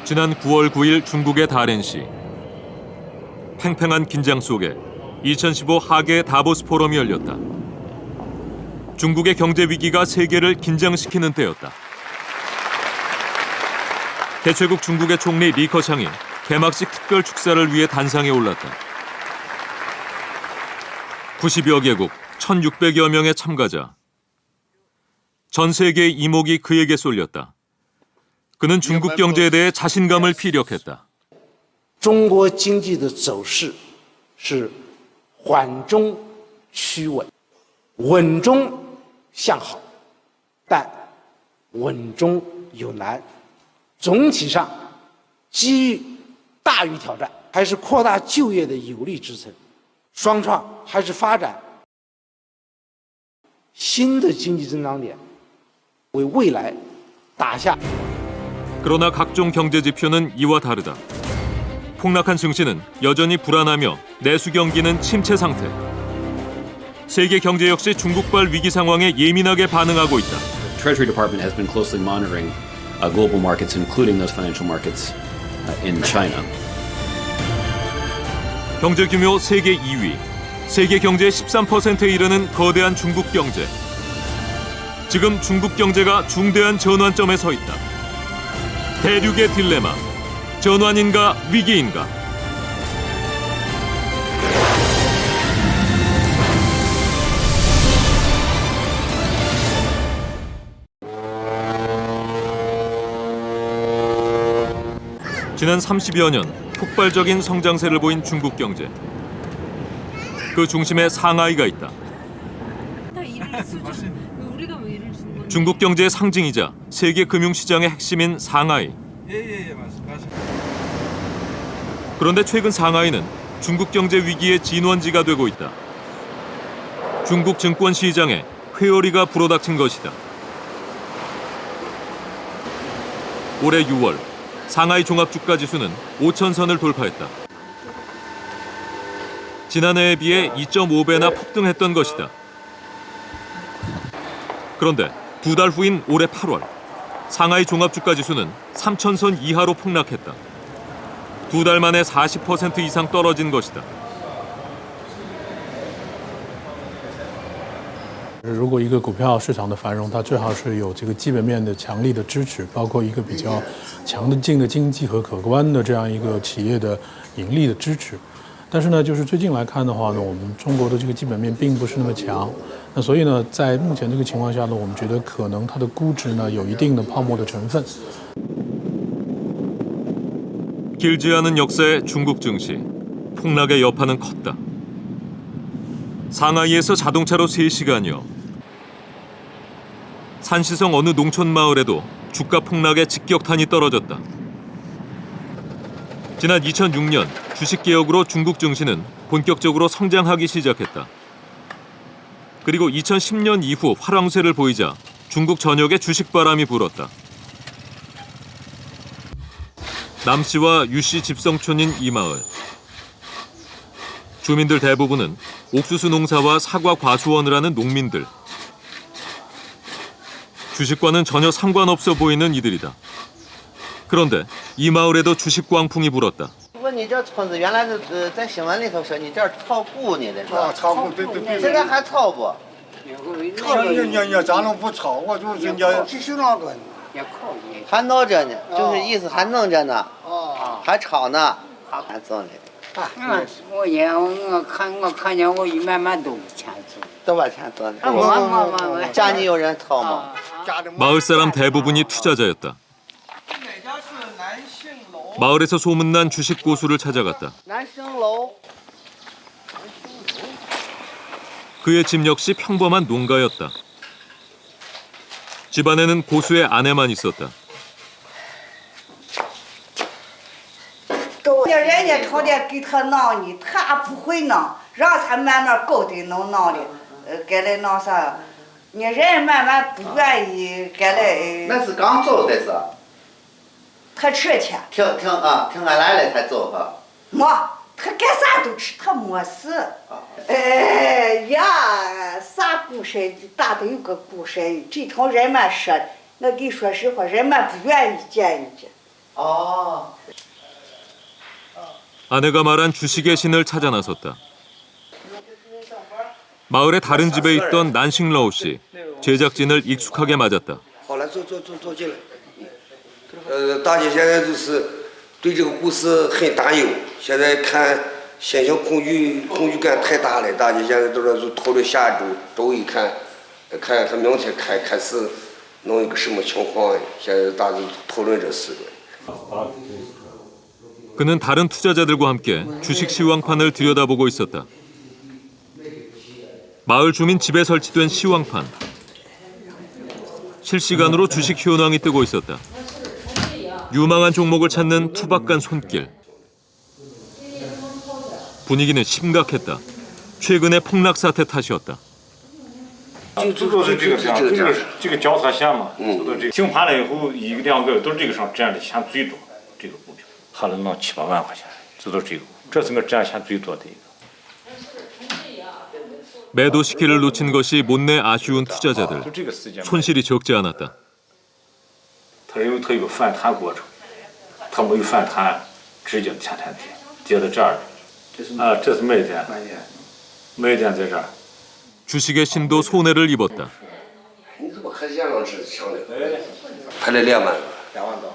지난 9월 9일 중국의 다롄시. 팽팽한 긴장 속에 2015 하계 다보스 포럼이 열렸다. 중국의 경제 위기가 세계를 긴장시키는 때였다. 개최국 중국의 총리 리커창이 개막식 특별 축사를 위해 단상에 올랐다. 90여 개국 1,600여 명의 참가자. 전 세계의 이목이 그에게 쏠렸다. 그는 중국 경제에 대해 자신감을 피력했다. 中国经济的走势是缓中趋稳，稳中向好，但稳中有难。总体上，机遇大于挑战，还是扩大就业的有力支撑。双创还是发展新的经济增长点，为未来打下。 그러나 각종 경제 지표는 이와 다르다. 폭락한 증시는 여전히 불안하며 내수 경기는 침체 상태. 세계 경제 역시 중국발 위기 상황에 예민하게 반응하고 있다. The Treasury Department has been closely monitoring global markets, including those financial markets in China. 경제 규모 세계 2위, 세계 경제의 13%에 이르는 거대한 중국 경제. 지금 중국 경제가 중대한 전환점에 서 있다. 대륙의 딜레마, 전환인가 위기인가? 지난 30여 년 폭발적인 성장세를 보인 중국 경제. 그 중심에 상하이가 있다. 중국 경제의 상징이자 세계 금융시장의 핵심인 상하이. 그런데 최근 상하이는 중국 경제 위기의 진원지가 되고 있다. 중국 증권 시장에 회오리가 불어닥친 것이다. 올해 6월 상하이 종합주가 지수는 5,000선을 돌파했다. 지난해에 비해 2.5배나 폭등했던 것이다. 그런데 두 달 후인 올해 8월 상하이 종합주가 지수는 3,000선 이하로 폭락했다. 두 달 만에 40% 이상 떨어진 것이다. 如果一个股票市场的繁荣，它最好是有这个基本面的强力的支持，包括一个比较强劲的经济和可观的这样一个企业的盈利的支持。但是呢，就是最近来看的话呢，我们中国的这个基本面并不是那么强。那所以呢，在目前这个情况下呢，我们觉得可能它的估值呢有一定的泡沫的成分。 길지 않은 역사의 중국 증시. 폭락의 여파는 컸다. 상하이에서 자동차로 3시간여. 산시성 어느 농촌 마을에도 주가 폭락의 직격탄이 떨어졌다. 지난 2006년 주식 개혁으로 중국 증시는 본격적으로 성장하기 시작했다. 그리고 2010년 이후 활황세를 보이자 중국 전역에 주식 바람이 불었다. 남씨와 유씨 집성촌인 이 마을. 주민들 대부분은 옥수수 농사와 사과 과수원을 하는 농민들. 주식과는 전혀 상관없어 보이는 이들이다. 그런데 이 마을에도 주식 광풍이 불었다. 不过你这村子原来在新闻里头说你这儿炒股呢的是吧？炒股对，现在还炒不？你咱能不炒？我就是人家继续那个，还弄着呢，就是意思还弄着呢，还炒呢，还做呢，我看见我慢慢都钱做。 都把钱做呢。家里有人炒吗？ 마을 사람 대부분이 투자자였다. 마을에서 소문난 주식 고수를 찾아갔다. 南升楼。 그의 집 역시 평범한 농가였다. 집안에는 고수의 아내만 있었다. 人家朝天给他弄呢，他不会弄，让他慢慢搞的能弄的，该来弄啥？你人慢慢不愿意，该来。那是刚走的是。他吃去。听俺来了才走哈。没，他干啥都吃，他没事。哎呀，啥故事大都有个故事，这条人们说，我跟你说实话，人们不愿意见人家。 아내가 말한 주식의 신을 찾아 나섰다. 마을의 다른 집에 있던 난싱러우 씨, 제작진을 익숙하게 맞았다. 好了，坐进来。大家现在就是对这个故事很担忧，现在看现象恐惧感太大了，大家现在都是讨论下周一看明天开始弄一个什么情况，现在大家讨论这事。 그는 다른 투자자들과 함께 주식 시황판을 들여다보고 있었다. 마을 주민 집에 설치된 시황판. 실시간으로 주식 현황이 뜨고 있었다. 유망한 종목을 찾는 투박한 손길. 분위기는 심각했다. 최근의 폭락 사태 탓이었다. 这都是这个这个交叉线嘛，都是这个清盘了以后，一个两个都是这个上占的钱最多，这个股票还能弄7、8万块钱，这都是这个，这是我占钱最多的一个。 매도 시기를 놓친 것이 못내 아쉬운 투자자들. 손실이 적지 않았다. 它有个反弹过程，它没有反弹，直接天天跌到这儿。啊，这是卖点在这儿。 주식의 신도 손해를 입었다. 你怎么还2万只强的？赔了2万多。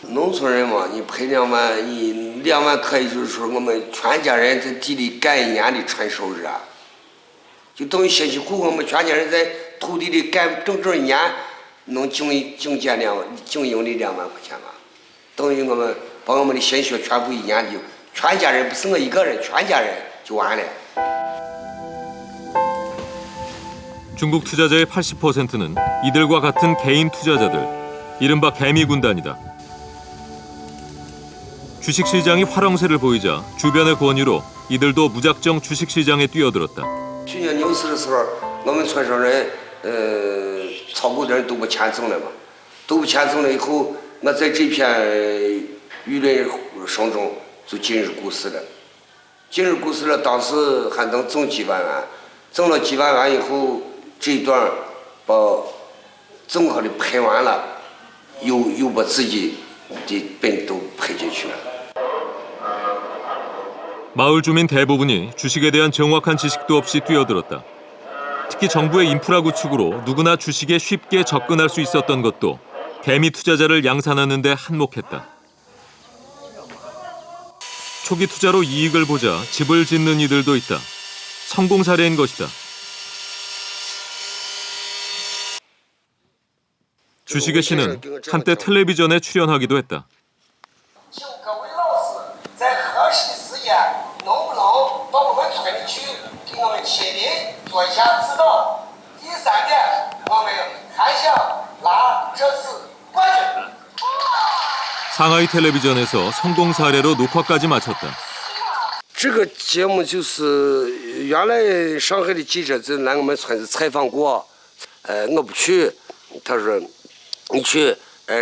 农村人嘛，你赔2万，你2万可以就是说我们全家人在地里干1年的纯收入啊。 就等于辛辛苦苦，我们全家人在土地里干整1年，能净盈利2万块钱吧？等于我们把我们的心血全部1年就全家人不是我一个人，全家人就完了。 중국 투자자의 80%는 이들과 같은 개인 투자자들, 이른바 개미 군단이다. 주식시장이 화랑새를 보이자 주변의 권유로 이들도 무작정 주식시장에 뛰어들었다. 去年牛市的时候，我们村上人，炒股的人都不签证了嘛，都不签证了以后，我在这片舆论声中就进入股市了。进入股市了，当时还能挣几万元，挣了几万元以后，这一段把正好的赔完了，又把自己的本都赔进去了。 마을 주민 대부분이 주식에 대한 정확한 지식도 없이 뛰어들었다. 특히 정부의 인프라 구축으로 누구나 주식에 쉽게 접근할 수 있었던 것도 개미 투자자를 양산하는 데 한몫했다. 초기 투자로 이익을 보자 집을 짓는 이들도 있다. 성공 사례인 것이다. 주식의 신은 한때 텔레비전에 출연하기도 했다. 能不能到我们村里去给我们亲邻做一下指导？第3点，我们还想拿这次冠军。 상하이 텔레비전에서 성공 사례로 녹화까지 마쳤다. 这个节目就是原来上海的记者在来我们村子采访过，我不去，他说你去，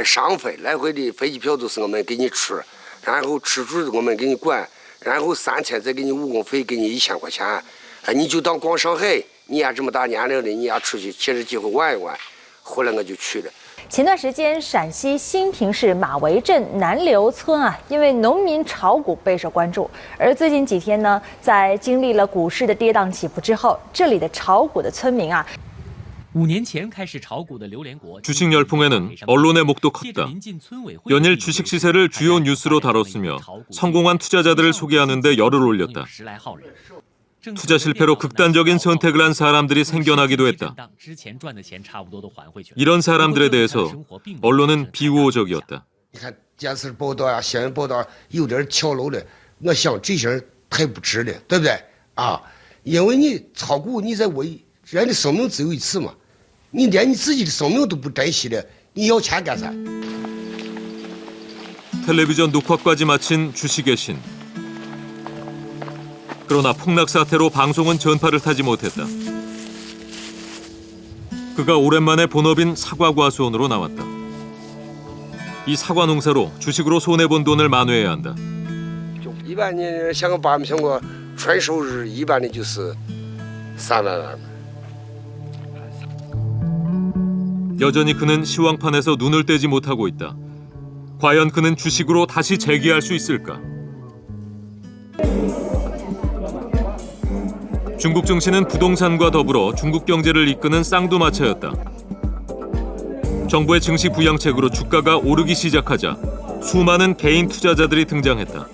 上飞来回的飞机票都是我们给你出，然后吃住我们给你管。 然后3天再给你误工费，给你1000块钱，你就当逛上海，你也这么大年龄了，你也出去借着机会玩一玩。后来我就去了。前段时间，陕西兴平市马围镇南流村因为农民炒股备受关注。而最近几天呢，在经历了股市的跌宕起伏之后，这里的炒股的村民5年前开始炒股的榴莲国 주식 열풍에는 언론의 목도 컸다. 연일 주식 시세를 주요 뉴스로 다뤘으며 성공한 투자자들을 소개하는 데 열을 올렸다. 투자 실패로 극단적인 선택을 한 사람들이 생겨나기도 했다. 이런 사람들에 대해서 언론은 비우호적이었다. 你看电视报道啊，新闻报道有点跳楼了，我想这些人太不值了，对不对啊？因为你炒股，你在为人的生命只有一次嘛。 你连你自己的生命都不珍惜了，你要钱干啥？ 텔레비전 녹화까지 마친 주식의 신. 그러나 폭락 사태로 방송은 전파를 타지 못했다. 그가 오랜만에 본업인 사과 과수원으로 나왔다. 이 사과 농사로 주식으로 손해본 돈을 만회해야 한다. 一般你像个把苹果纯收入一般的就是3万元。 여전히 그는 시황판에서 눈을 떼지 못하고 있다. 과연 그는 주식으로 다시 재기할 수 있을까? 중국 증시는 부동산과 더불어 중국 경제를 이끄는 쌍두마차였다. 정부의 증시 부양책으로 주가가 오르기 시작하자 수많은 개인 투자자들이 등장했다.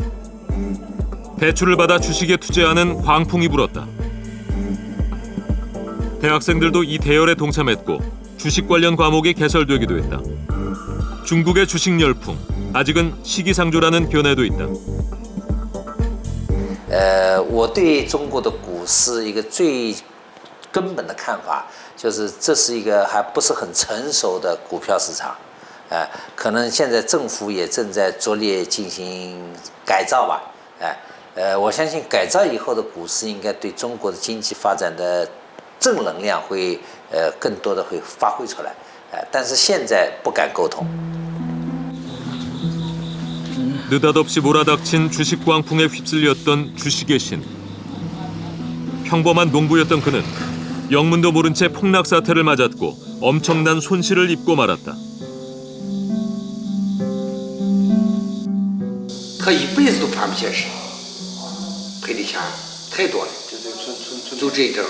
대출을 받아 주식에 투자하는 광풍이 불었다. 대학생들도 이 대열에 동참했고 주식 관련 과목이 개설되기도 했다. 중국의 주식 열풍, 아직은 시기상조라는 견해도 있다. 我对中国的股市一个最根本的看法，就是这是一个还不是很成熟的股票市场，可能现在政府也正在着力进行改造吧，我相信改造以后的股市应该对中国的经济发展的正能量会更多的会发挥出来，但是现在不敢沟通。 느닷없이 몰아닥친 주식 광풍에 휩쓸렸던 주식의 신. 평범한 농부였던 그는 영문도 모른 채 폭락 사태를 맞았고 엄청난 손실을 입고 말았다. 他一辈子都盘不现实，赔的钱太多了，就这一阵，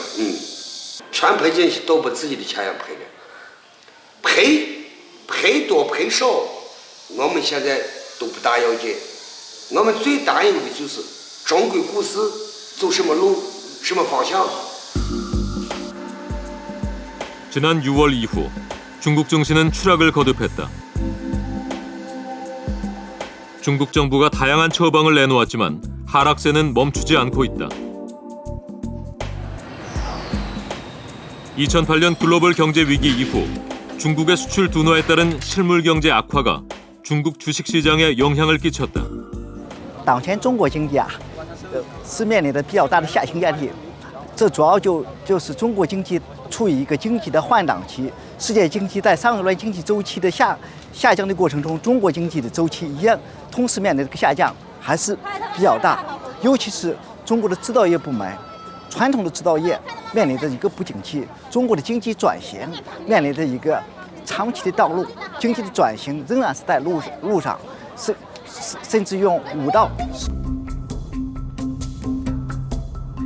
全赔进去都把自己的钱也赔了，赔多赔少，我们现在都不大要紧，我们最担忧的就是中国股市走什么路，什么方向。 지난 6월 이후 중국 증시는 추락을 거듭했다. 중국 정부가 다양한 처방을 내놓았지만 하락세는 멈추지 않고 있다. 2008년 글로벌 경제 위기 이후 중국의 수출 둔화에 따른 실물 경제 악화가 중국 주식 시장에 영향을 끼쳤다. 当前中国经济是面临的比较大的下行压力，这主要就是中国经济处于一个经济的换挡期，世界经济在上一轮经济周期的下降的过程中，中国经济的周期一样，同时面临这个下降还是比较大，尤其是中国的制造业部门，传统的制造业面临着一个不景气，中国的经济转型面临着一个长期的道路，经济的转型仍然是在路上，甚至用5到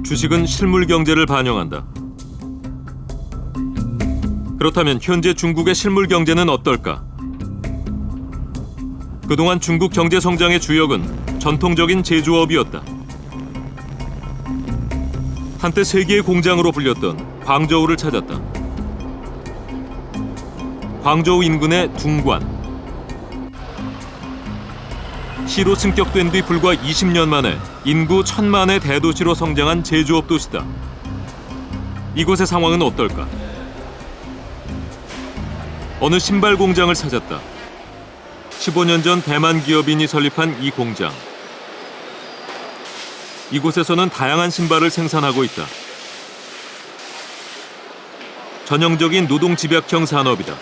주식은 실물 경제를 반영한다. 그렇다면 현재 중국의 실물 경제는 어떨까? 그동안 중국 경제 성장의 주역은 전통적인 제조업이었다. 한때 세계의 공장으로 불렸던 광저우를 찾았다. 광저우 인근의 둥관. 시로 승격된 뒤 불과 20년 만에 인구 1000만의 대도시로 성장한 제조업 도시다. 이곳의 상황은 어떨까? 어느 신발 공장을 찾았다. 15년 전 대만 기업인이 설립한 이 공장. 이곳에서는 다양한 신발을 생산하고 있다. 전형적인 노동 집약형 산업이다.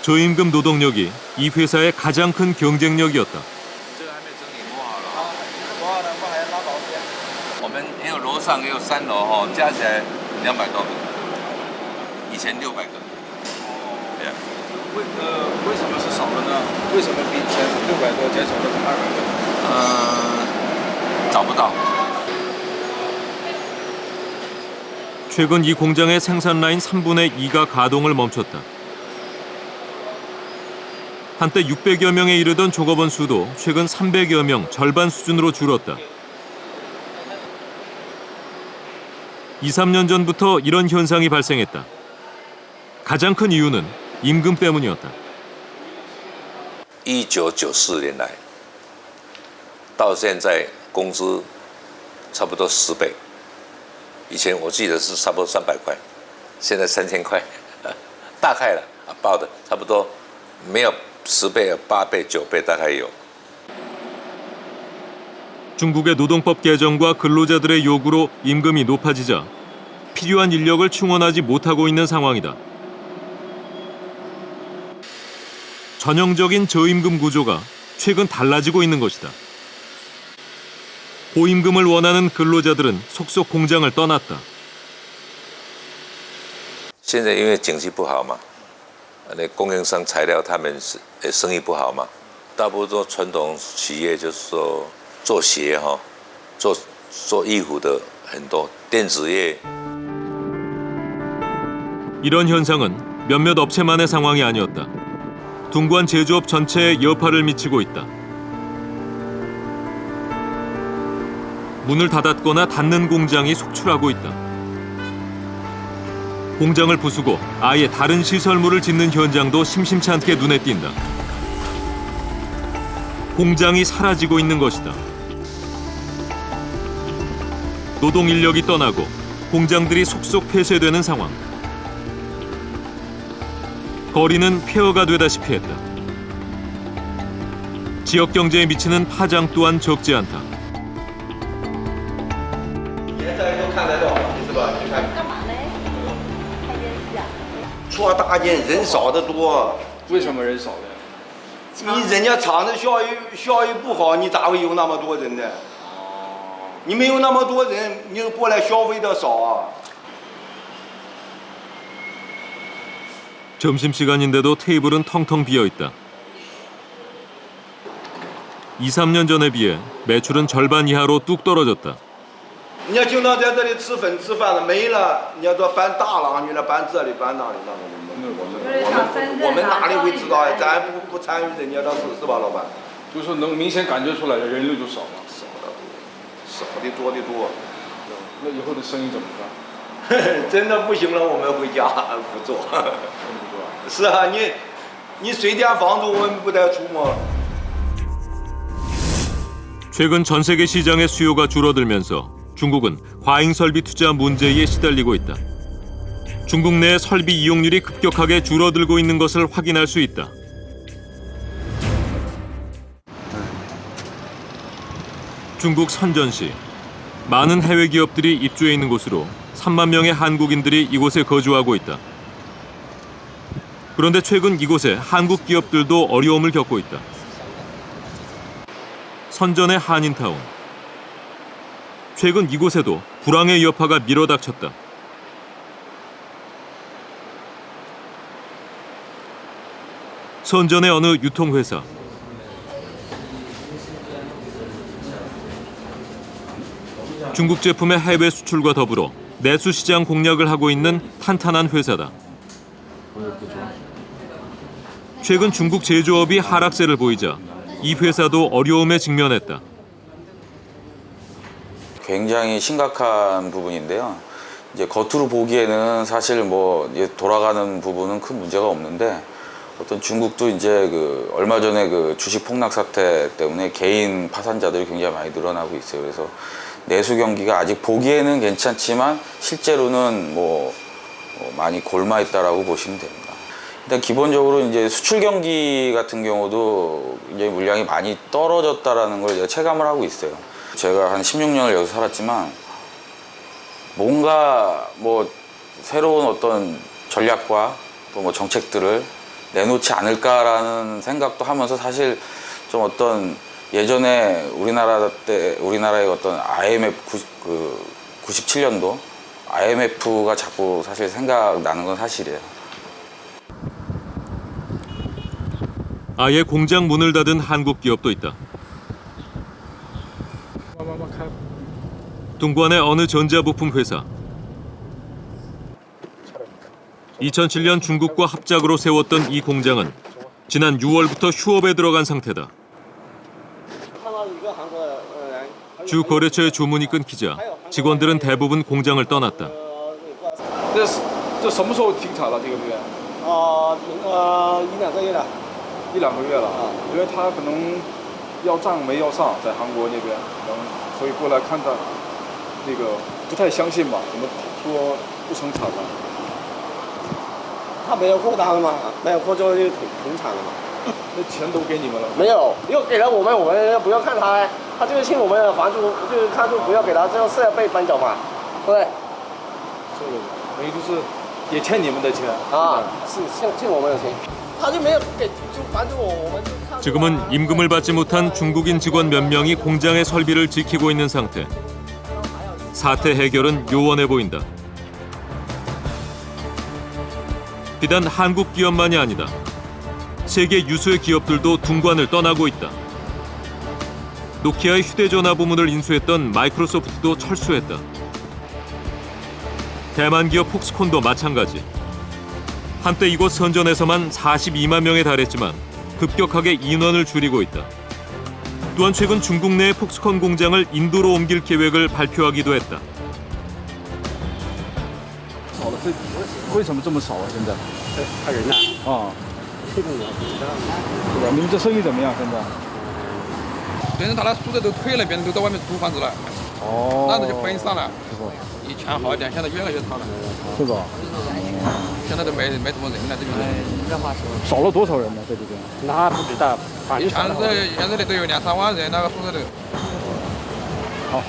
저임금 노동력이 이 회사의 가장 큰 경쟁력이었다. 我们也有楼上也有3楼哈，加起来200多个，以前600个。对。为什么是少了呢？为什么比以前600多减少了200个？找不到。 최근 이 공장의 생산 라인 3분의 2가 가동을 멈췄다. 한때 600여 명에 이르던 종업원 수도 최근 300여 명, 절반 수준으로 줄었다. 2, 3년 전부터 이런 현상이 발생했다. 가장 큰 이유는 임금 때문이었다. 1994年来，到现在工资差不多10倍。以前我记得是差不多300块，现在3000块，大概了报的差不多，没有10倍、8倍、9倍大概有。 중국의 노동법 개정과 근로자들의 요구로 임금이 높아지자 필요한 인력을 충원하지 못하고 있는 상황이다. 전형적인 저임금 구조가 최근 달라지고 있는 것이다. 고임금을 원하는 근로자들은 속속 공장을 떠났다. 现在因为景气不好嘛，那供应商材料他们生意不好嘛，大部分做传统企业就是说做鞋哈，做衣服的很多，电子业。 이런 현상은 몇몇 업체만의 상황이 아니었다. 둥관 제조업 전체에 여파를 미치고 있다. 문을 닫았거나 닫는 공장이 속출하고 있다. 공장을 부수고 아예 다른 시설물을 짓는 현장도 심심치 않게 눈에 띈다. 공장이 사라지고 있는 것이다. 노동 인력이 떠나고 공장들이 속속 폐쇄되는 상황. 거리는 폐허가 되다시피 했다. 지역 경제에 미치는 파장 또한 적지 않다. 现在都看得到，是吧？你看。干嘛呢？看电视啊。做大件人少得多。为什么人少呢？你人家厂子效益不好，你咋会有那么多人呢？你没有那么多人，你过来消费的少啊。 점심시간인데도 테이블은 텅텅 비어있다. 2, 3년 전에 비해 매출은 절반 이하로 뚝 떨어졌다. 你要经常在这里吃饭的没了，你要说搬大郎去了，搬这里搬那里，那我们哪里会知道呀？咱不参与人家的事是吧，老板？就是说能明显感觉出来的人流就少了，少的多的多。那以后的生意怎么办？真的不行了，我们回家不做。是啊，你水电房租我们不得出吗？ 최근 전 세계 시장의 수요가 줄어들면서 중국은 과잉 설비 투자 문제에 시달리고 있다. 중국 내 설비 이용률이 급격하게 줄어들고 있는 것을 확인할 수 있다. 중국 선전시. 많은 해외 기업들이 입주해 있는 곳으로 3만 명의 한국인들이 이곳에 거주하고 있다. 그런데 최근 이곳에 한국 기업들도 어려움을 겪고 있다. 선전의 한인타운. 최근 이곳에도 불황의 여파가 밀어닥쳤다. 선전의 어느 유통회사. 중국 제품의 해외 수출과 더불어 내수 시장 공략을 하고 있는 탄탄한 회사다. 최근 중국 제조업이 하락세를 보이자 이 회사도 어려움에 직면했다. 굉장히 심각한 부분인데요. 이제 겉으로 보기에는 사실 뭐 돌아가는 부분은 큰 문제가 없는데 어떤 중국도 이제 그 얼마 전에 그 주식 폭락 사태 때문에 개인 파산자들이 굉장히 많이 늘어나고 있어요. 그래서 내수 경기가 아직 보기에는 괜찮지만 실제로는 뭐 많이 골마 있다라고 보시면 됩니다. 일단 기본적으로 이제 수출 경기 같은 경우도 이제 물량이 많이 떨어졌다라는 걸 제가 체감을 하고 있어요. 제가 한 16년을 여기서 살았지만 뭔가 뭐 새로운 어떤 전략과 또 뭐 정책들을 내놓지 않을까라는 생각도 하면서 사실 좀 어떤 예전에 우리나라의 어떤 IMF 97년도 IMF가 자꾸 사실 생각나는 건 사실이에요. 아예 공장 문을 닫은 한국 기업도 있다. 둥관의 어느 전자부품 회사. 2007년 중국과 합작으로 세웠던 이 공장은 지난 6월부터 휴업에 들어간 상태다. 주 거래처의 주문이 끊기자 직원들은 대부분 공장을 떠났다. 这什么时候停产了？这个月？一两个月了。一两个月了啊，因为他可能要账没要上，在韩国那边，然后所以过来看他那个不太相信吧，怎么说不生产了？他没有货单了吗？没有货就停产了嘛。那钱都给你们了？没有，又给了我们不要看他，他就是欠我们的房租，就是看就不要给他，这样是要被搬走嘛，对。这个等于就是也欠你们的钱啊，是欠我们的钱。 지금은 임금을 받지 못한 중국인 직원 몇 명이 공장의 설비를 지키고 있는 상태. 사태 해결은 요원해 보인다. 비단 한국 기업만이 아니다. 세계 유수의 기업들도 둥관을 떠나고 있다. 노키아의 휴대전화 부문을 인수했던 마이크로소프트도 철수했다. 대만 기업 폭스콘도 마찬가지. 한때 이곳 선전에서만 42만 명에 달했지만 급격하게 인원을 줄이고 있다. 또한 최근 중국 내의 폭스콘 공장을 인도로 옮길 계획을 발표하기도 했다. 为什么这么少啊？现在？怕人呐。啊。这个我不知道。是吧？你们这生意怎么样？现在？别人他那租的都退了，别人都到外面租房子了。哦。那就分散了。是吧？以前好一点，现在越来越差了。是吧？现在都没什么人了，这边。少了多少人呢？在这边？那不知道，反正现在的都有2、3万人，那个宿舍的。好。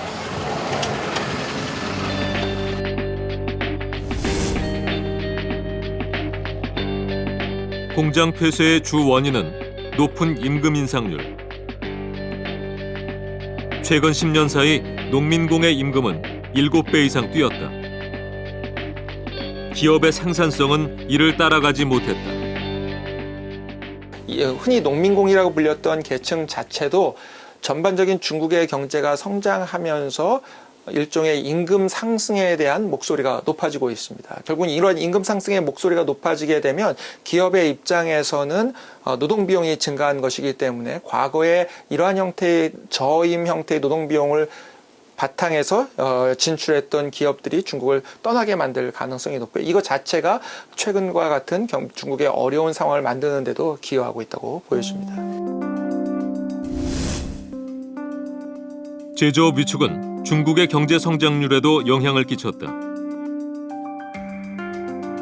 공장 폐쇄의 주 원인은 높은 임금 인상률. 최근 10년 사이 농민공의 임금은 7배 이상 뛰었다. 기업의 생산성은 이를 따라가지 못했다. 흔히 농민공이라고 불렸던 계층 자체도 전반적인 중국의 경제가 성장하면서 일종의 임금 상승에 대한 목소리가 높아지고 있습니다. 결국은 이런 임금 상승의 목소리가 높아지게 되면 기업의 입장에서는 노동 비용이 증가한 것이기 때문에 과거에 이러한 형태의 저임 형태의 노동 비용을 바탕에서 진출했던 기업들이 중국을 떠나게 만들 가능성이 높고요. 이것 자체가 최근과 같은 중국의 어려운 상황을 만드는 데도 기여하고 있다고 보여집니다. 제조업 위축은 중국의 경제 성장률에도 영향을 끼쳤다.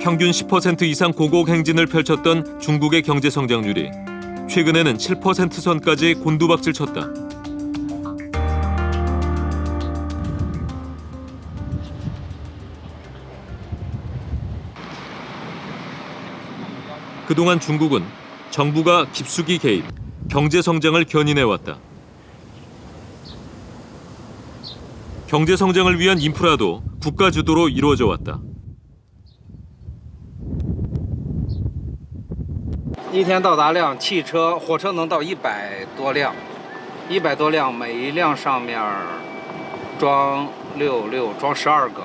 평균 10% 이상 고곡 행진을 펼쳤던 중국의 경제 성장률이 최근에는 7% 선까지 곤두박질 쳤다. 그동안 중국은 정부가 깊숙이 개입, 경제 성장을 견인해왔다. 경제 성장을 위한 인프라도 국가 주도로 이루어져 왔다. 一天到达量，汽车、火车能到100多辆，100多辆，每一辆上面装6装12个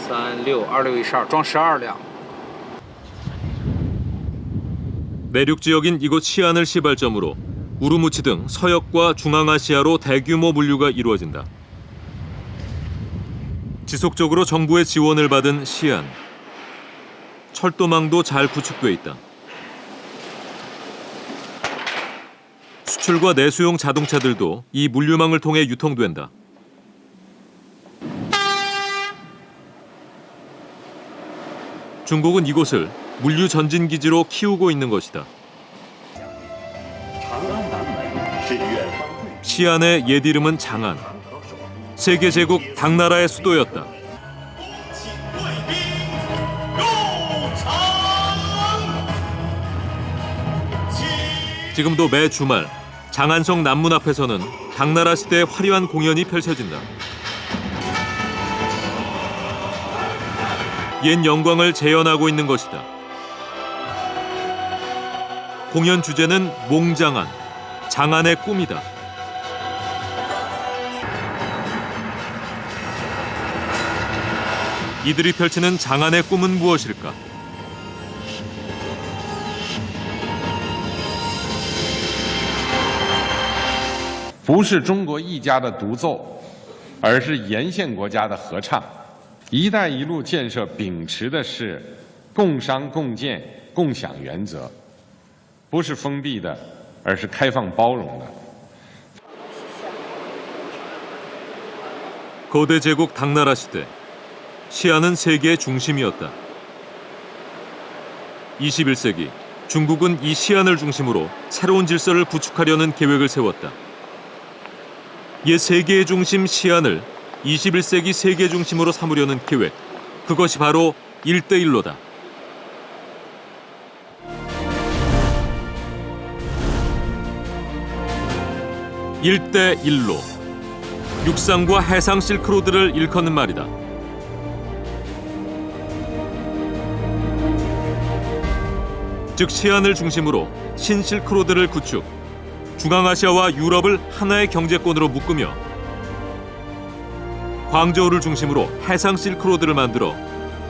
，3、6、2、6、12，装12辆。 내륙 지역인 이곳 시안을 시발점으로 우르무치 등 서역과 중앙아시아로 대규모 물류가 이루어진다. 지속적으로 정부의 지원을 받은 시안. 철도망도 잘 구축돼 있다. 수출과 내수용 자동차들도 이 물류망을 통해 유통된다. 중국은 이곳을 물류 전진기지로 키우고 있는 것이다. 시안의 옛 이름은 장안. 세계 제국 당나라의 수도였다. 지금도 매 주말 장안성 남문 앞에서는 당나라 시대의 화려한 공연이 펼쳐진다. 옛 영광을 재현하고 있는 것이다. 공연 주제는 몽장안, 장안의 꿈이다. 이들이 펼치는 장안의 꿈은 무엇일까? 不是中国一家的独奏，而是沿线国家的合唱。“一带一路”建设秉持的是共商共建共享原则，不是封闭的，而是开放包容的。 거대 제국 당나라 시대, 시안은 세계의 중심이었다. 21세기, 중국은 이 시안을 중심으로 새로운 질서를 구축하려는 계획을 세웠다. 옛 세계의 중심 시안을 21세기 세계 중심으로 삼으려는 계획, 그것이 바로 1대1로다. (1대1로) 육상과 해상 실크로드를 일컫는 말이다. 즉 시안을 중심으로 신실크로드를 구축, 중앙아시아와 유럽을 하나의 경제권으로 묶으며 광저우를 중심으로 해상 실크로드를 만들어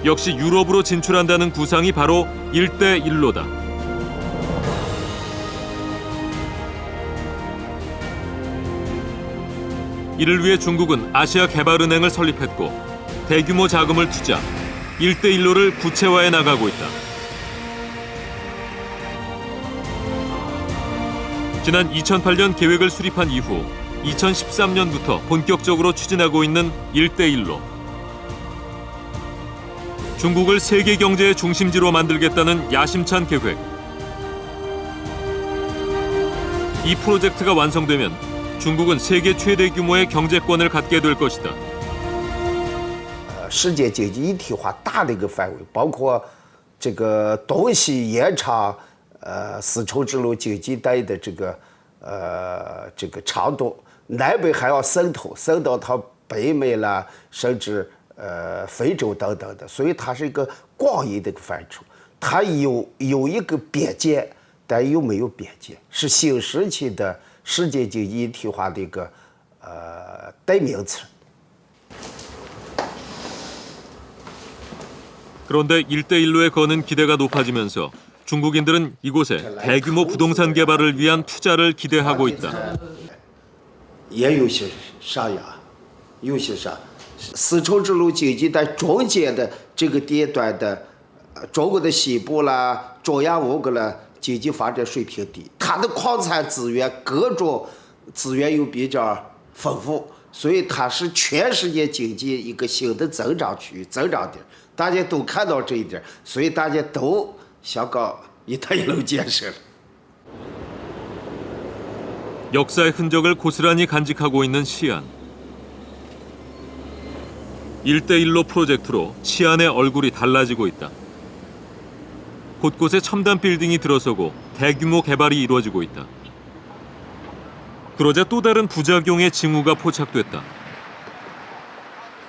역시 유럽으로 진출한다는 구상이 바로 일대일로다. 이를 위해 중국은 아시아개발은행을 설립했고 대규모 자금을 투자, 일대일로를 구체화해 나가고 있다. 지난 2008년 계획을 수립한 이후 2013년부터 본격적으로 추진하고 있는 일대일로. 중국을 세계 경제의 중심지로 만들겠다는 야심찬 계획. 이 프로젝트가 완성되면 중국은 세계 최대 규모의 경제권을 갖게 될 것이다. 世界经济一体化大的一个范围，包括这个东西延长丝绸之路经济带的这个长度，南北还要渗透，渗到它北美啦，甚至非洲等等的，所以它是一个广义的一个范畴，它有一个边界，但又没有边界，是新时期的世界经济一体化的一个代名词。 그런데 일대일로에 거는 기대가 높아지면서 중국인들은 이곳에 대규모 부동산 개발을 위한 투자를 기대하고 있다. 也有些啥呀？有些啥？丝绸之路经济在中间的这个地段的，中国的西部啦、中亚五国啦，经济发展水平低，它的矿产资源、各种资源又比较丰富，所以它是全世界经济一个新的增长区、增长点。 大家都看到这一点，所以大家都想搞“一带一路”建设。 역사의 흔적을 고스란히 간직하고 있는 시안. 일대일로 프로젝트로 시안의 얼굴이 달라지고 있다. 곳곳에 첨단 빌딩이 들어서고 대규모 개발이 이루어지고 있다. 그러자 또 다른 부작용의 징후가 포착됐다.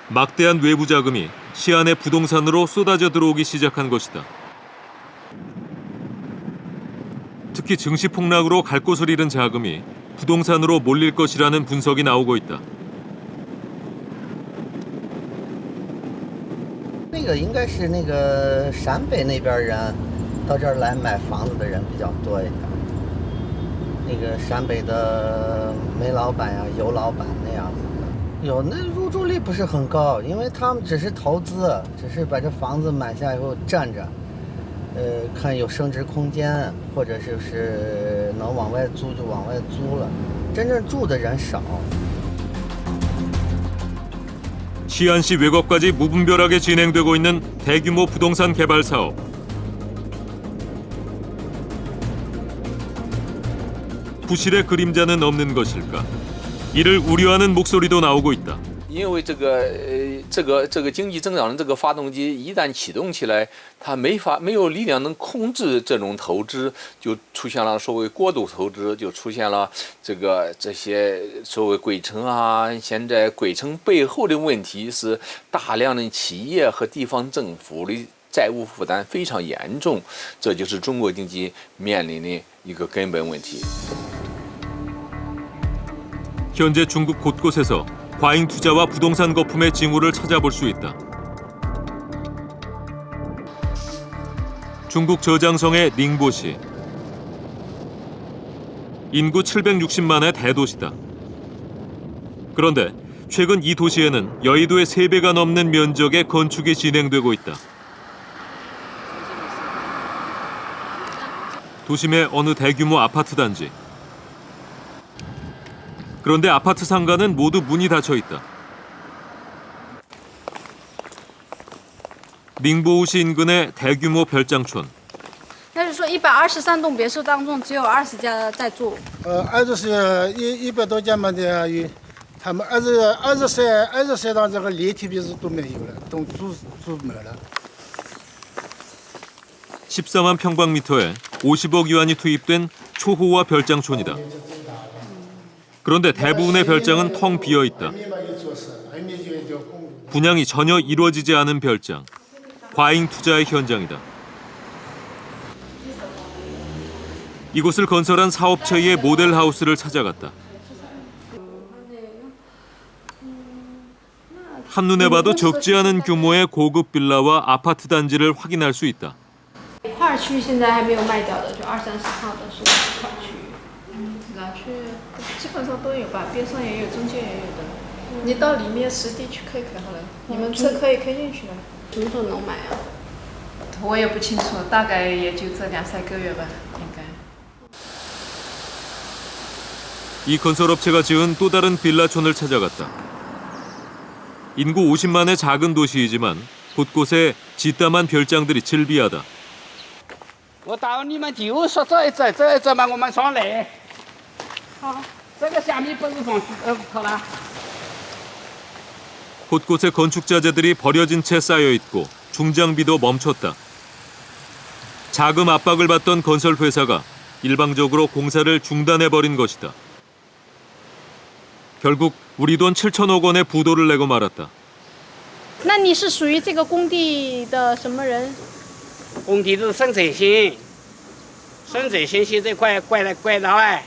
막대한 외부 자금이 시안의 부동산으로 쏟아져 들어오기 시작한 것이다. 특히 증시 폭락으로 갈 곳을 잃은 자금이 부동산으로 몰릴 것이라는 분석이 나오고 있다. 那个应该是那个陕北那边人到这儿来买房子的人比较多一点。那个陕北的煤老板呀、油老板那样子。 有那入住率不是很高，因为他们只是投资，只是把这房子买下以后站着，看有升值空间，或者是能往外租就往外租了，真正住的人少。 시안시 외곽까지 무분별하게 진행되고 있는 대규모 부동산 개발 사업. 부실의 그림자는 없는 것일까? 이를 우려하는 목소리도 나오고 있다. 因为这个经济增长的这个发动机一旦启动起来，它没有力量能控制这种投资，就出现了所谓过度投资，就出现了这些所谓鬼城啊。现在鬼城背后的问题是大量的企业和地方政府的债务负担非常严重，这就是中国经济面临的一个根本问题。 현재 중국 곳곳에서 과잉 투자와 부동산 거품의 징후를 찾아볼 수 있다. 중국 저장성의 닝보시. 인구 760만의 대도시다. 그런데 최근 이 도시에는 여의도의 3배가 넘는 면적의 건축이 진행되고 있다. 도심의 어느 대규모 아파트 단지. 그런데 아파트 상가는 모두 문이 닫혀 있다. 닝보우시 인근의 대규모 별장촌. 那是说123栋别墅当中只有20家在住。20是100多家嘛的，他们23档这个连体别墅都没有了，都住没了。 14만 평방미터에 50억 유안이 투입된 초호화 별장촌이다. 그런데 대부분의 별장은 텅 비어 있다. 분양이 전혀 이루어지지 않은 별장. 과잉 투자의 현장이다. 이곳을 건설한 사업체의 모델하우스를 찾아갔다. 한눈에 봐도 적지 않은 규모의 고급 빌라와 아파트 단지를 확인할 수 있다. 一块区现在还没有卖掉的，就20、30号的是一块区。哪区基本上都有吧，边上也有，中间也有的。你到里面实地去看看好了，你们车可以开进去的。什么时候能买啊？我也不清楚，大概也就这2、3个月吧，应该。 이 건설업체가 지은 또 다른 빌라촌을 찾아갔다. 인구 50만의 작은 도시이지만 곳곳에 짓담한 별장들이 즐비하다. 我到你们地务所走一走嘛，我们上来。好，这个下面不是房好了。 곳곳에 건축 자재들이 버려진 채 쌓여 있고 중장비도 멈췄다. 자금 압박을 받던 건설 회사가 일방적으로 공사를 중단해 버린 것이다. 결국 우리 돈 7천억 원의 부도를 내고 말았다. 那你是属于这个工地的什么人？工地是生产线，生产线现在快到哎，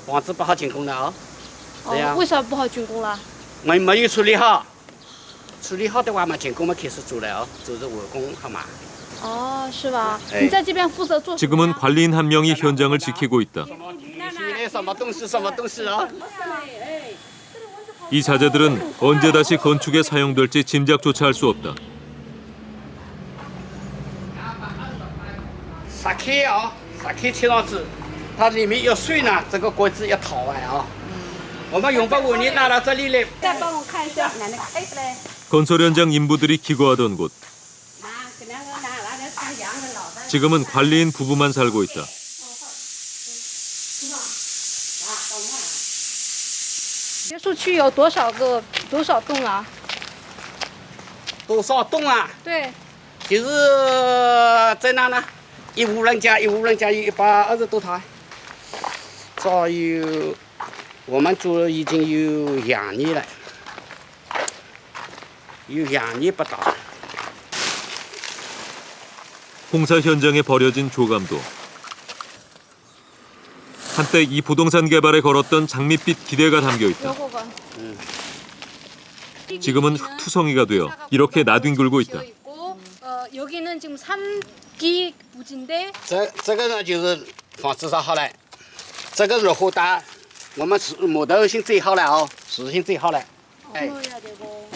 房子不好竣工了哦。这样。为啥不好竣工了？没有处理好，处理好的话嘛，竣工嘛开始做了哦，做着完工好嘛。哦，是吧？你在这边负责做。 지금은 관리인 한 명이 현장을 지키고 있다. 什么东西哦？ 이 자재들은 언제 다시 건축에 사용될지 짐작조차 할 수 없다. 10K 啊，10K贴上去，它里面要水呢，这个锅子要掏完啊。我们用不完，你拿到这里来。再帮我看一下，奶奶开出来。 건설 현장 인부들이 기거하던 곳. 지금은 관리인 부부만 살고 있다. 别墅区有多少栋啊？多少栋啊？对，就是在哪呢？一户人家有120多套，早有，我们住了已经有2年了，有2年不到。 공사 현장에 버려진 조감도. 한때 이 부동산 개발에 걸었던 장밋빛 기대가 담겨 있다. 지금은 흙투성이가 되어 이렇게 나뒹굴고 있다. 여기는 지금 3기 부지인데. 这个呢就是房子烧好了，这个是火大，我们木头性最好了哦，实性最好了。哎，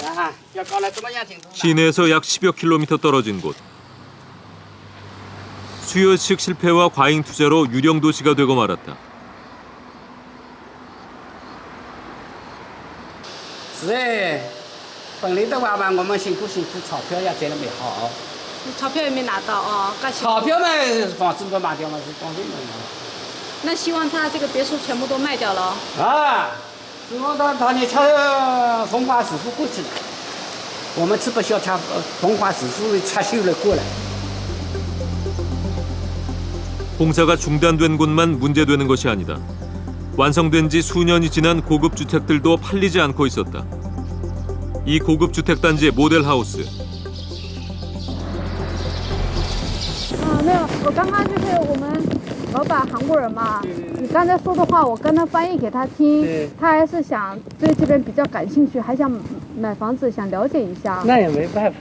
啊，要搞了怎么样？ 시내에서 약 10여 킬로미터 떨어진 곳. 수요식 실패와 과잉 투자로 유령 도시가 되고 말았다. 是哎，本来的话吧，我们辛苦，钞票也赚得没好。钞票也没拿到啊，钞票嘛，房子都卖掉了，是当然了。那希望他这个别墅全部都卖掉了。啊，希望他你吃风花师傅过去了，我们吃不消吃风花师傅插修了过来。 공사가 중단된 곳만 문제되는 것이 아니다. 완성된 지 수년이 지난 고급 주택들도 팔리지 않고 있었다. 이 고급 주택 단지의 모델 하우스. 没有，我刚刚就是我们老板韩国人嘛，你刚才说的话，我跟他翻译给他听，他还是想对这边比较感兴趣，还想买房子，想了解一下。那也没办法。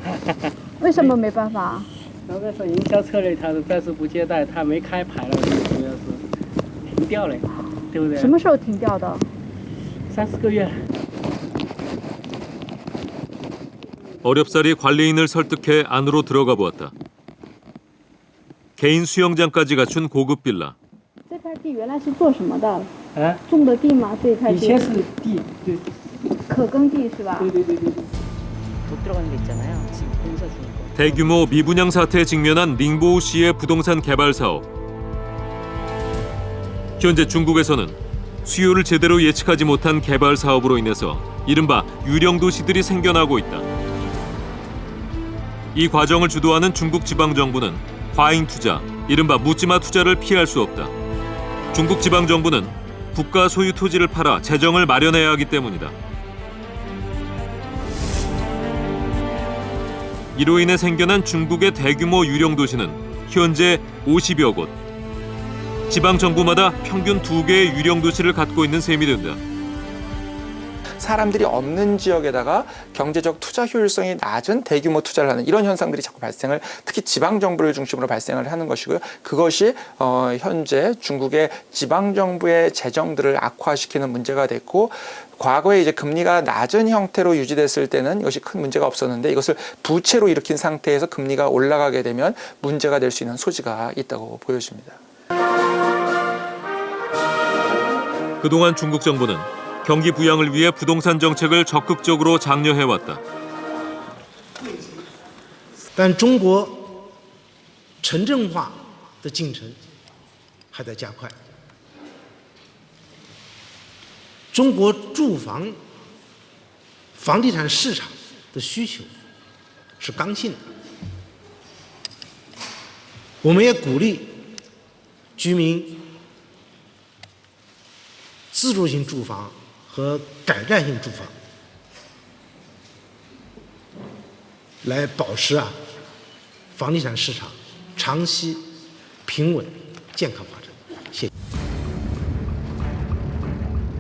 为什么没办法？ 老板说营销策略他是暂时不接待，他没开牌了，主要是停掉了，对不对？什么时候停掉的？3、4个月。 어렵사리 관리인을 설득해 안으로 들어가 보았다. 개인 수영장까지 갖춘 고급 빌라. 这片地原来是做什么的？种的地吗？这片地？以前是地，对。可耕地是吧？对。못 들어가는 데 있잖아요. 지금 공사 중인 거. 대규모 미분양 사태에 직면한 닝보우시의 부동산 개발 사업. 현재 중국에서는 수요를 제대로 예측하지 못한 개발 사업으로 인해서 이른바 유령 도시들이 생겨나고 있다. 이 과정을 주도하는 중국 지방정부는 과잉 투자, 이른바 묻지마 투자를 피할 수 없다. 중국 지방정부는 국가 소유 토지를 팔아 재정을 마련해야 하기 때문이다. 이로 인해 생겨난 중국의 대규모 유령 도시는 현재 50여 곳. 지방 정부마다 평균 2개의 유령 도시를 갖고 있는 셈이 된다. 사람들이 없는 지역에다가 경제적 투자 효율성이 낮은 대규모 투자를 하는 이런 현상들이 자꾸 발생을, 특히 지방 정부를 중심으로 발생을 하는 것이고요. 그것이 현재 중국의 지방 정부의 재정들을 악화시키는 문제가 됐고, 과거에 이제 금리가 낮은 형태로 유지됐을 때는 이것이 큰 문제가 없었는데, 이것을 부채로 일으킨 상태에서 금리가 올라가게 되면 문제가 될 수 있는 소지가 있다고 보여집니다. 그동안 중국 정부는 경기 부양을 위해 부동산 정책을 적극적으로 장려해왔다. 但中国城镇化的进程还在加快。中国住房房地产市场的需求是刚性的，我们也鼓励居民自住性住房和改善性住房，来保持房地产市场长期平稳健康发展。谢谢。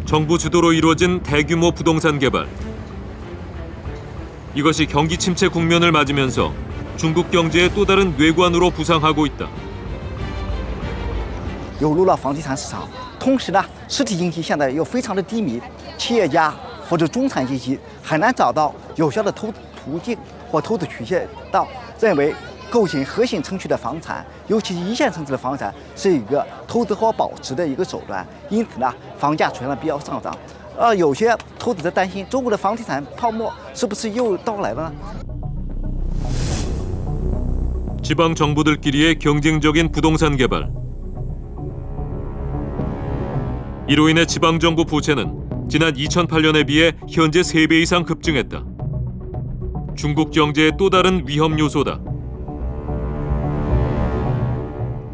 정부 주도로 이루어진 대규모 부동산 개발. 이것이 경기 침체 국면을 맞으면서 중국 경제의 또 다른 뇌관으로 부상하고 있다. 涌入了房地产市场，同时呢，实体经济现在又非常的低迷，企业家或者中产阶级很难找到有效的投资途径或投资渠道，认为构建核心城区的房产，尤其是一线城市的房产，是一个投资和保值的一个手段，因此呢，房价出现了比较上涨。有些投资者担心中国的房地产泡沫是不是又到来了呢？ 지방 정부들끼리의 경쟁적인 부동산 개발. 이로 인해 지방 정부 부채는 지난 2008년에 비해 현재 3배 이상 급증했다. 중국 경제의 또 다른 위험 요소다.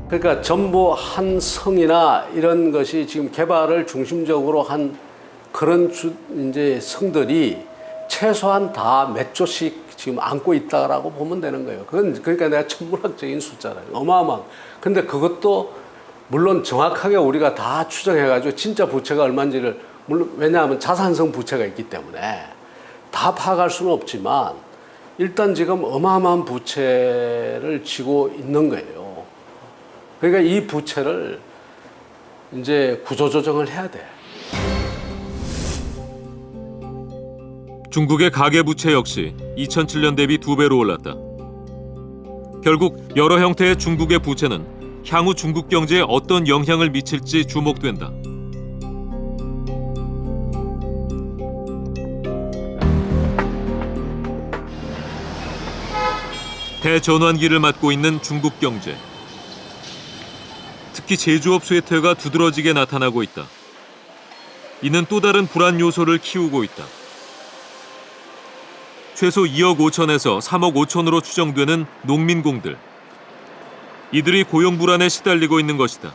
그러니까 전부 한 성이나 이런 것이 지금 개발을 중심적으로 한 그런 이제 성들이 최소한 다 몇 조씩 지금 안고 있다라고 보면 되는 거예요. 그건 그러니까 내가 천문학적인 숫자라요. 어마어마한. 근데 그것도 물론 정확하게 우리가 다 추정해가지고 진짜 부채가 얼마인지를 물론 왜냐하면 자산성 부채가 있기 때문에 다 파악할 수는 없지만 일단 지금 어마어마한 부채를 지고 있는 거예요. 그러니까 이 부채를 이제 구조조정을 해야 돼. 중국의 가계부채 역시 2007년 대비 2배로 올랐다. 결국 여러 형태의 중국의 부채는 향후 중국 경제에 어떤 영향을 미칠지 주목된다. 대전환기를 맞고 있는 중국 경제. 특히 제조업 쇠퇴가 두드러지게 나타나고 있다. 이는 또 다른 불안 요소를 키우고 있다. 최소 2억 5천에서 3억 5천으로 추정되는 농민공들. 이들이 고용 불안에 시달리고 있는 것이다.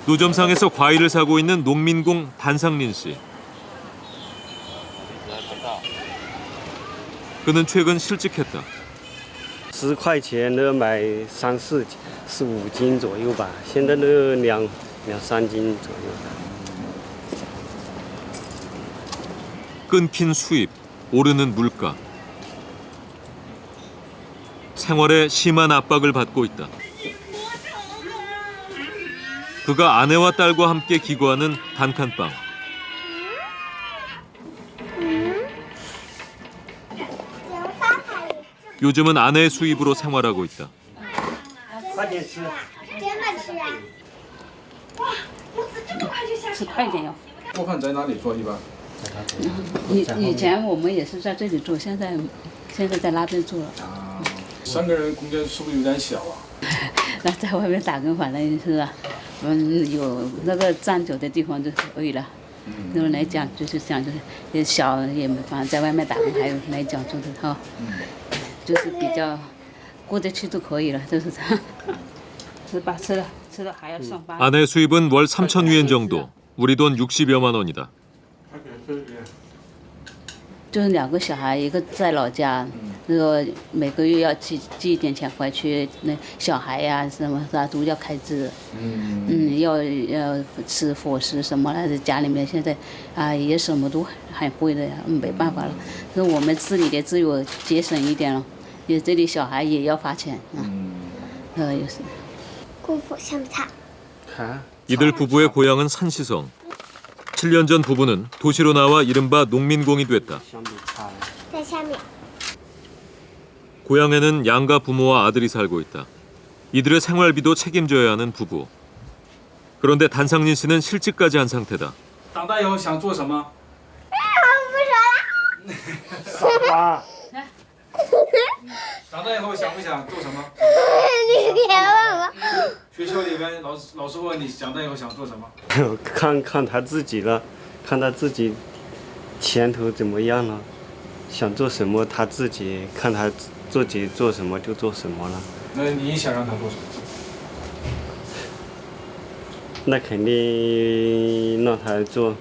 노점상에서 과일을 사고 있는 농민공 단상린 씨. 그는 최근 실직했다. 10块钱呢买3、4、4、5斤左右吧，现在呢2、3斤左右。 끊긴 수입, 오르는 물가. 생활에 심한 압박을 받고 있다. 그가 아내와 딸과 함께 기거하는 단칸방. 요즘은 아내의 수입으로 생활하고 있다. 10块钱哟。我看在哪里做一般？ 以前我们也是在这里做，现在在那边做了。3个人空间是不是有点小啊？那在外面打工，反正是有那个站久的地方就可以了。那么来讲就是这样，就是也小也反正在外面打工，还有来讲就是哈，就是比较过得去就可以了，就是这样。吃的还要上班。 아내 수입은 월 3,000위엔 정도, 우리 돈 60여만 원이다. 就是2个小孩，一个在老家，那个每个月要寄一点钱回去，那小孩呀、什么啥都要开支，要吃伙食什么的，家里面现在啊也什么都很贵的呀，没办法了。那我们自己的自由节省一点了，也这里小孩也要花钱也是。 이들 부부의 고향은 산시성. 7년 전 부부는 도시로 나와 이른바 농민공이 됐다. 고향에는 양가 부모와 아들이 살고 있다. 이들의 생활비도 책임져야 하는 부부. 그런데 단상린 씨는 실직까지 한 상태다. 长大以后想做什么？长大以后想不想做什么？你别问我。学校里面老师问你长大以后想做什么？看他自己了，看他自己前途怎么样了，想做什么他自己看他自己做什么就做什么了。那你想让他做什么？那肯定让他做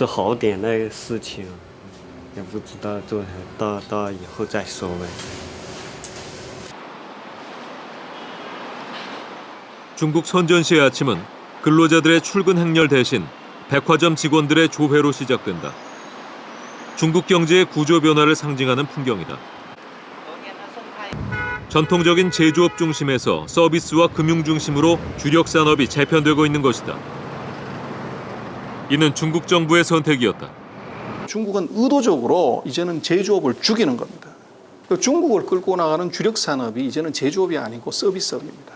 好点的事情，也不知道做到以后再说呗。 중국 선전시의 아침은 근로자들의 출근 행렬 대신 백화점 직원들의 조회로 시작된다. 중국 경제의 구조 변화를 상징하는 풍경이다. 전통적인 제조업 중심에서 서비스와 금융 중심으로 주력 산업이 재편되고 있는 것이다. 이는 중국 정부의 선택이었다. 중국은 의도적으로 이제는 제조업을 죽이는 겁니다. 중국을 끌고 나가는 주력 산업이 이제는 제조업이 아니고 서비스업입니다.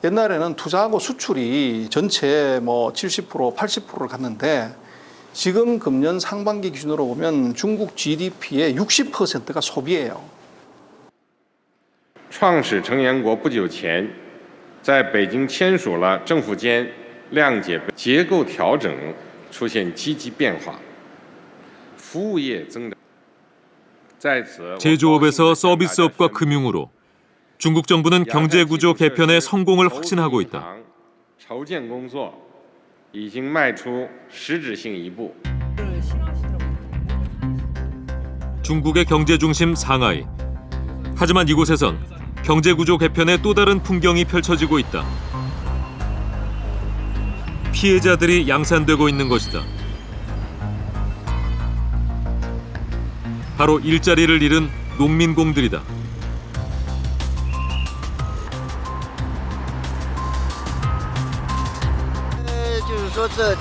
옛날에는 투자하고 수출이 전체 뭐 70%, 80%를 갔는데 지금 금년 상반기 기준으로 보면 중국 GDP의 60%가 소비예요. 创始成员国不久前在北京签署了政府间谅解结构调整出现积极变化，服务业增长。在此 제조업에서 서비스업과 금융으로 중국 정부는 경제 구조 개편의 성공을 확신하고 있다. 筹建工作已经迈出实质性一步。 중국의 경제 중심 상하이. 하지만 이곳에선 경제 구조 개편의 또 다른 풍경이 펼쳐지고 있다. 피해자들이 양산되고 있는 것이다. 바로 일자리를 잃은 농민공들이다.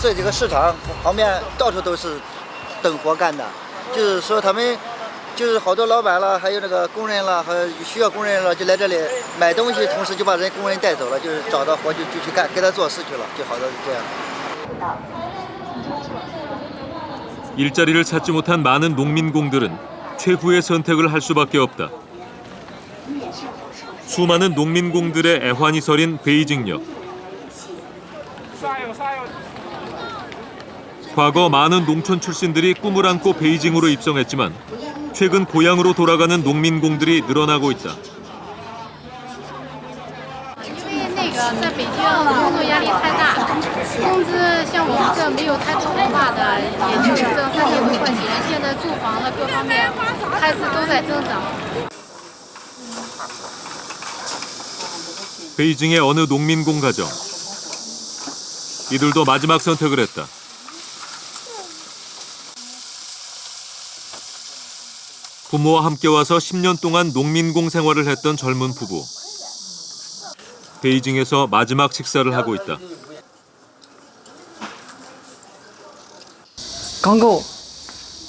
这几个市场旁边到处都是等活干的，就是说他们就是好多老板了，还有那个工人了，还有需要工人了，就来这里买东西，同时就把人工人带走了，就是找到活就去干，给他做事去了，就好多是这样。 일자리를 찾지 못한 많은 농민공들은 최후의 선택을 할 수밖에 없다. 수많은 농민공들의 애환이 서린 베이징역. 과거 많은 농촌 출신들이 꿈을 안고 베이징으로 입성했지만 최근 고향으로 돌아가는 농민공들이 늘어나고 있다. 在北京工作压力太大，工资像我们这没有太多文化的，也就是挣3000多块钱。现在住房的各方面开支都在增长。 베이징의 어느 농민공 가정. 이들도 마지막 선택을 했다. 부모와 함께 와서 10년 동안 농민공 생활을 했던 젊은 부부. 베이징에서 마지막 식사를 하고 있다. 刚够，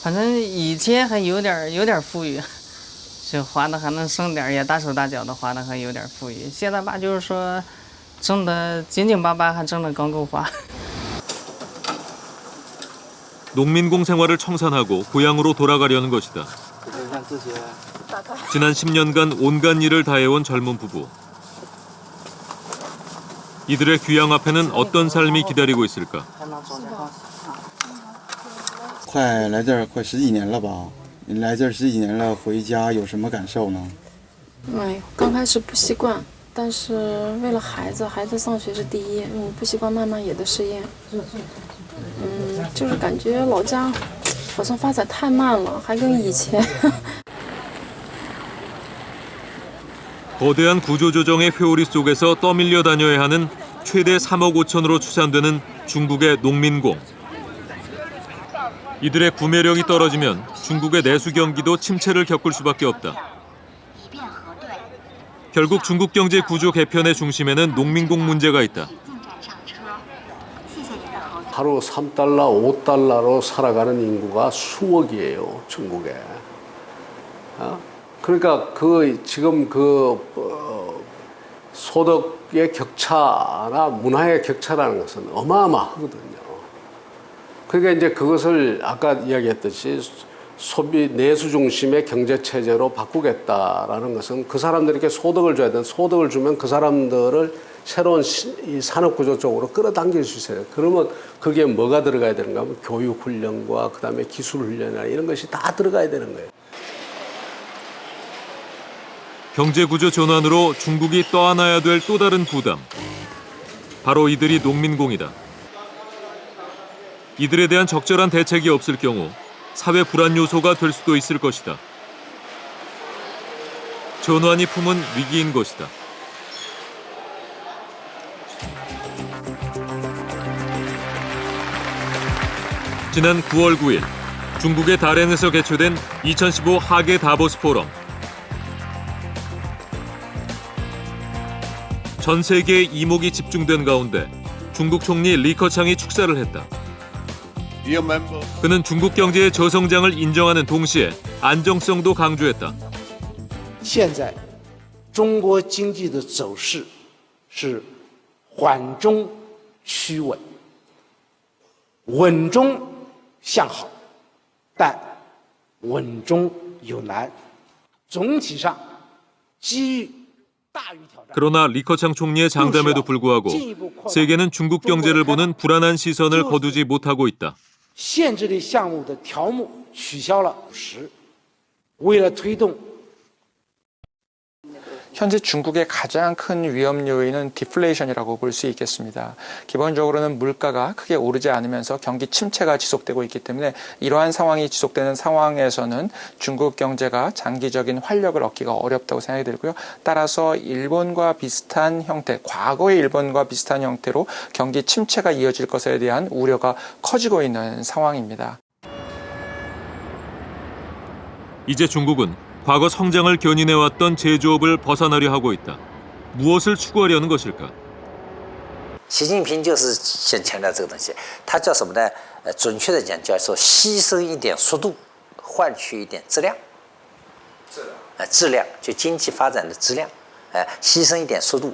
反正以前还有点富裕，就花的还能省点，也大手大脚的花的还有点富裕。现在吧，就是说挣的紧紧巴巴，还挣的刚够花。 농민공 생활을 청산하고 고향으로 돌아가려는 것이다. 지난 10년간 온갖 일을 다해온 젊은 부부. 이들의 귀향 앞에는 어떤 삶이 기다리고 있을까? 快来这儿快10几年了吧？你来这儿10几年了，回家有什么感受呢？刚开始不习惯，但是为了孩子，孩子上学是第一，不习惯慢慢也得适应。就是感觉老家好像发展太慢了，还跟以前。 거대한 구조조정의 회오리 속에서 떠밀려 다녀야 하는 최대 3억 5천으로 추산되는 중국의 농민공. 이들의 구매력이 떨어지면 중국의 내수 경기도 침체를 겪을 수밖에 없다. 결국 중국 경제 구조 개편의 중심에는 농민공 문제가 있다. 하루 3달러, 5달러로 살아가는 인구가 수억이에요, 중국에. 그러니까 지금 소득의 격차나 문화의 격차라는 것은 어마어마하거든요. 그러니까 이제 그것을 아까 이야기했듯이 소비 내수 중심의 경제 체제로 바꾸겠다라는 것은 그 사람들에게 소득을 줘야 되는, 소득을 주면 그 사람들을 새로운 이 산업 구조 쪽으로 끌어당길 수 있어요. 그러면 거기에 뭐가 들어가야 되는가 하면 교육 훈련과 그다음에 기술 훈련이나 이런 것이 다 들어가야 되는 거예요. 경제 구조 전환으로 중국이 떠안아야 될 또 다른 부담. 바로 이들이 농민공이다. 이들에 대한 적절한 대책이 없을 경우 사회 불안 요소가 될 수도 있을 것이다. 전환이 품은 위기인 것이다. 지난 9월 9일 중국의 다롄에서 개최된 2015 하계 다보스 포럼. 전 세계의 이목이 집중된 가운데 중국 총리 리커창이 축사를 했다. 그는 중국 경제의 저성장을 인정하는 동시에 안정성도 강조했다. 现在中国经济的走势是缓中趋稳，稳中向好，但稳中有难。总体上，机遇大于挑战。 그러나 리커창 총리의 장담에도 불구하고 세계는 중국 경제를 보는 불안한 시선을 거두지 못하고 있다. 限制类项目的条目取消了50%，为了推动。 현재 중국의 가장 큰 위험 요인은 디플레이션이라고 볼 수 있겠습니다. 기본적으로는 물가가 크게 오르지 않으면서 경기 침체가 지속되고 있기 때문에 이러한 상황이 지속되는 상황에서는 중국 경제가 장기적인 활력을 얻기가 어렵다고 생각이 들고요. 따라서 일본과 비슷한 형태, 과거의 일본과 비슷한 형태로 경기 침체가 이어질 것에 대한 우려가 커지고 있는 상황입니다. 이제 중국은 과거 성장을 견인해왔던 제조업을 벗어나려 하고 있다. 무엇을 추구하려는 것일까? 习近平就是先强调这个东西，他叫什么呢？准确的讲，叫做牺牲一点速度，换取一点质量。质量就经济发展的质量，牺牲一点速度，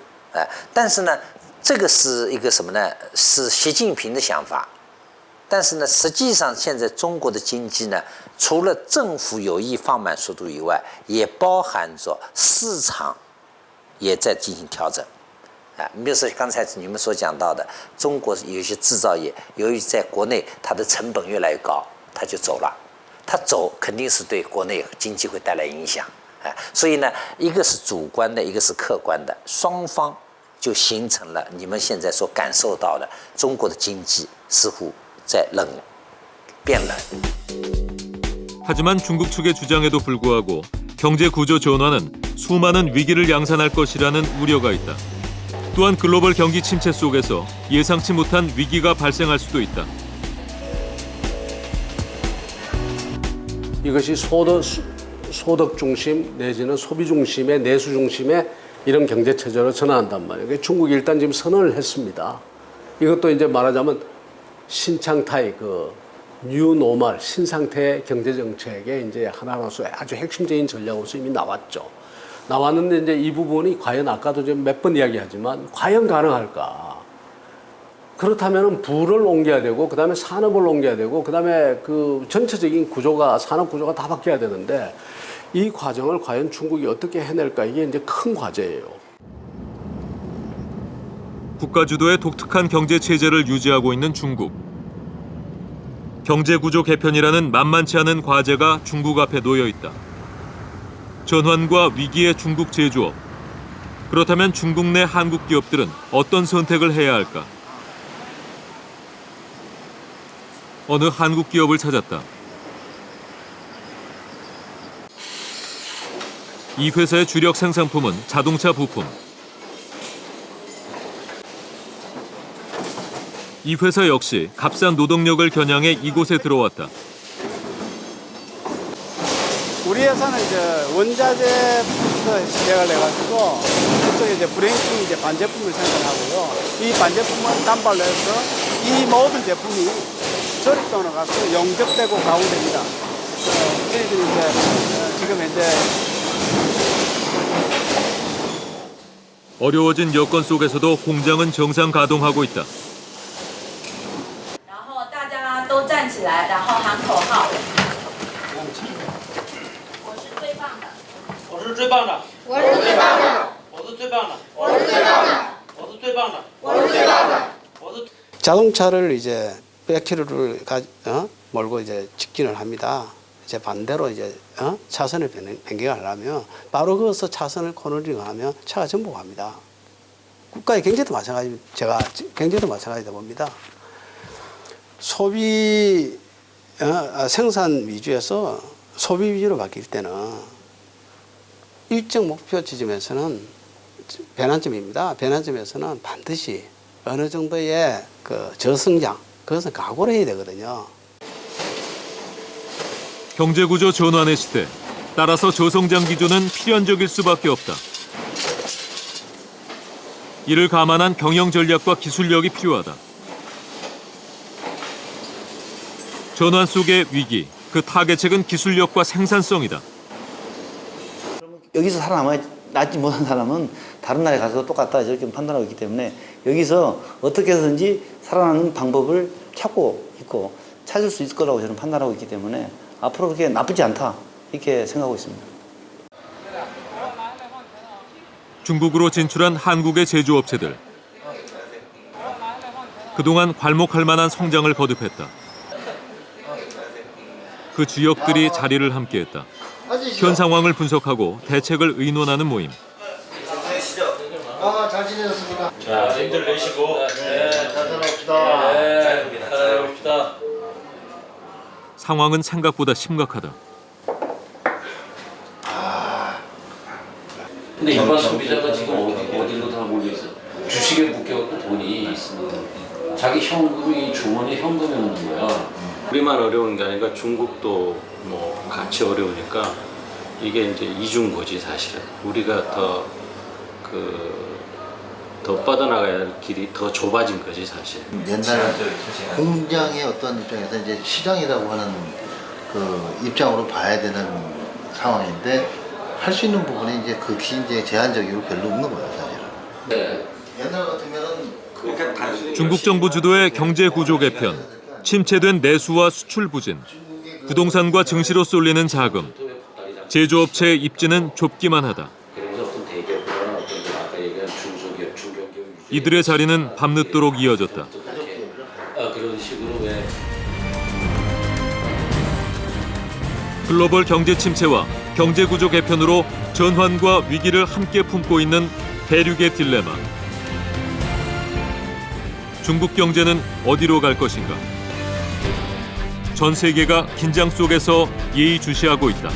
但是呢，这个是一个什么呢？是习近平的想法。 但是呢，实际上现在中国的经济呢，除了政府有意放慢速度以外，也包含着市场也在进行调整。你比如说刚才你们所讲到的，中国有一些制造业，由于在国内它的成本越来越高，它就走了。它走肯定是对国内经济会带来影响。所以呢，一个是主观的，一个是客观的，双方就形成了你们现在所感受到的中国的经济似乎 变冷. 하지만 중국 측의 주장에도 불구하고 경제 구조 전환은 수많은 위기를 양산할 것이라는 우려가 있다. 또한 글로벌 경기 침체 속에서 예상치 못한 위기가 발생할 수도 있다. 이것이 소득 중심 내지는 소비 중심의 내수 중심의 이런 경제 체제로 전환한단 말이에요. 중국이 일단 지금 선언을 했습니다. 이것도 이제 말하자면 신창타의 뉴노멀 신상태 경제 정책의 이제 하나로서 아주 핵심적인 전략으로서 이미 나왔죠. 나왔는데 이제 이 부분이 과연 아까도 좀 몇 번 이야기하지만 과연 가능할까? 그렇다면은 부를 옮겨야 되고 그다음에 산업을 옮겨야 되고 그다음에 그 전체적인 구조가 산업 구조가 다 바뀌어야 되는데 이 과정을 과연 중국이 어떻게 해낼까 이게 이제 큰 과제예요. 국가 주도의 독특한 경제 체제를 유지하고 있는 중국. 경제 구조 개편이라는 만만치 않은 과제가 중국 앞에 놓여 있다. 전환과 위기의 중국 제조업. 그렇다면 중국 내 한국 기업들은 어떤 선택을 해야 할까? 어느 한국 기업을 찾았다. 이 회사의 주력 생산품은 자동차 부품. 이 회사 역시 값싼 노동력을 겨냥해 이곳에 들어왔다. 우리 회사는 이제 원자재부터 시작을 해가지고 그쪽에 이제 브레이킹 이제 반제품을 생산하고요. 이 반제품을 단발로 해서 이 모든 제품이 조립도로 가서 용접되고 가공됩니다. 저희들이 이제 지금 현재 어려워진 여건 속에서도 공장은 정상 가동하고 있다. 大家都站起来，然后喊口号。我是最棒的。我是最棒的。我是最棒的。我是最棒的。我是最棒的。我是最棒的。我是。 자동차를 이제 100km를 몰고 이제 직진을 합니다. 이제 반대로 이제 차선을 변경하려면 바로 거기서 차선을 코너링하면 차가 전복합니다. 국가의 경제도 마찬가지, 제가 경제도 마찬가지다 봅니다. 소비 생산 위주에서 소비 위주로 바뀔 때는 일정 목표 지점에서는 변환점입니다. 변환점에서는 반드시 어느 정도의 그 저성장, 그것은 각오를 해야 되거든요. 경제구조 전환의 시대. 따라서 저성장 기조는 필연적일 수밖에 없다. 이를 감안한 경영 전략과 기술력이 필요하다. 전환 속의 위기, 그 타개책은 기술력과 생산성이다. 여기서 살아남지 못한 사람은 다른 나라에 가서 똑같다 이렇게 판단하고 있기 때문에 여기서 어떻게 해서든지 살아남는 방법을 찾고 있고 찾을 수 있을 거라고 저는 판단하고 있기 때문에 앞으로 그렇게 나쁘지 않다 이렇게 생각하고 있습니다. 중국으로 진출한 한국의 제조업체들. 그동안 괄목할 만한 성장을 거듭했다. 그 주역들이 자리를 함께했다. 현 상황을 분석하고 대책을 의논하는 모임. 잘 지내셨습니까? 자, 힘들 내시고. 잘 살아봅시다. 잘 살아봅시다. 상황은 생각보다 심각하다. 근데 일반 소비자가 지금 어디로 다 몰려 있어? 주식에 묶여갖고 돈이 있습니다. 자기 현금이 주머니에 현금이 없는 거야. 우리만 어려운 게 아니라 중국도 뭐 같이 어려우니까 이게 이제 이중 거지 사실은. 우리가 더 뻗어나가야 할 길이 더 좁아진 거지 사실. 옛날 공장의 어떤 입장에서 이제 시장이라고 하는 그 입장으로 봐야 되는 상황인데 할 수 있는 부분이 이제 극히 이제 제한적이고 별로 없는 거예요 사실은. 네. 옛날 같으면은 중국 정부 주도의 경제 구조 개편, 침체된 내수와 수출 부진, 부동산과 증시로 쏠리는 자금, 제조업체의 입지는 좁기만 하다. 이들의 자리는 밤늦도록 이어졌다. 그런 식으로 왜? 글로벌 경제 침체와 경제 구조 개편으로 전환과 위기를 함께 품고 있는 대륙의 딜레마. 중국 경제는 어디로 갈 것인가? 전 세계가 긴장 속에서 예의주시하고 있다.